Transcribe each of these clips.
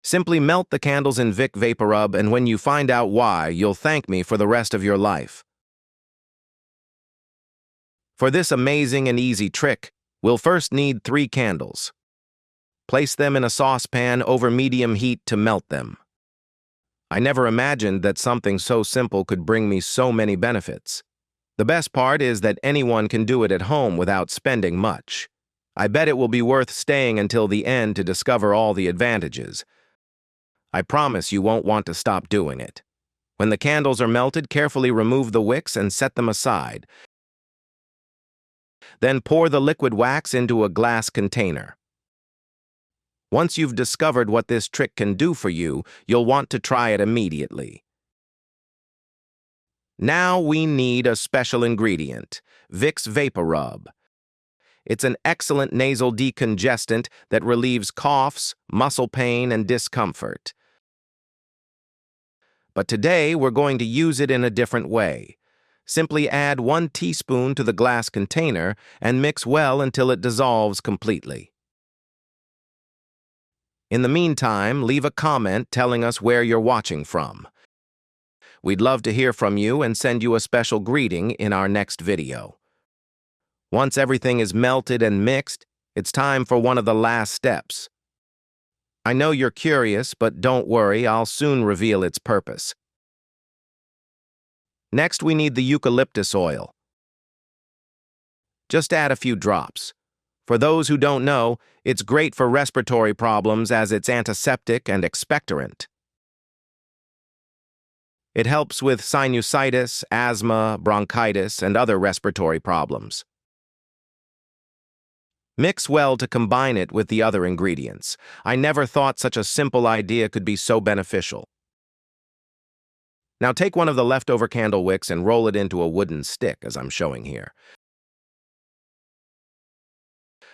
Simply melt the candles in Vicks Vaporub, and when you find out why, you'll thank me for the rest of your life. For this amazing and easy trick, we'll first need 3 candles. Place them in a saucepan over medium heat to melt them. I never imagined that something so simple could bring me so many benefits. The best part is that anyone can do it at home without spending much. I bet it will be worth staying until the end to discover all the advantages. I promise you won't want to stop doing it. When the candles are melted, carefully remove the wicks and set them aside. Then pour the liquid wax into a glass container. Once you've discovered what this trick can do for you, you'll want to try it immediately. Now we need a special ingredient, Vicks Vaporub. It's an excellent nasal decongestant that relieves coughs, muscle pain, and discomfort. But today we're going to use it in a different way. Simply add 1 teaspoon to the glass container and mix well until it dissolves completely. In the meantime, leave a comment telling us where you're watching from. We'd love to hear from you and send you a special greeting in our next video. Once everything is melted and mixed, it's time for one of the last steps. I know you're curious, but don't worry, I'll soon reveal its purpose. Next, we need the eucalyptus oil. Just add a few drops. For those who don't know, it's great for respiratory problems as it's antiseptic and expectorant. It helps with sinusitis, asthma, bronchitis, and other respiratory problems. Mix well to combine it with the other ingredients. I never thought such a simple idea could be so beneficial. Now take one of the leftover candle wicks and roll it into a wooden stick, as I'm showing here.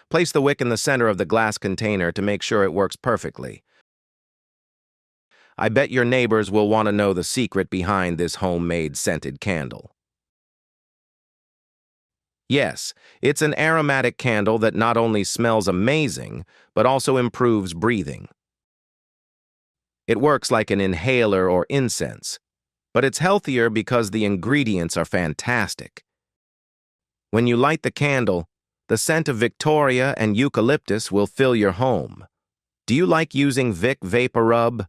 Place the wick in the center of the glass container to make sure it works perfectly. I bet your neighbors will want to know the secret behind this homemade scented candle. Yes, it's an aromatic candle that not only smells amazing, but also improves breathing. It works like an inhaler or incense, but it's healthier because the ingredients are fantastic. When you light the candle, the scent of Victoria and eucalyptus will fill your home. Do you like using Vicks Vaporub?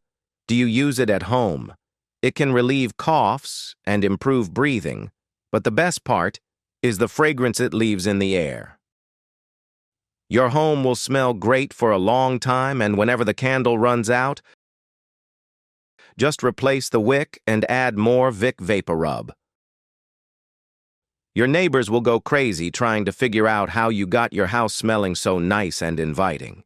Do you use it at home? It can relieve coughs and improve breathing, but the best part is the fragrance it leaves in the air. Your home will smell great for a long time, and whenever the candle runs out, just replace the wick and add more Vicks Vaporub. Your neighbors will go crazy trying to figure out how you got your house smelling so nice and inviting.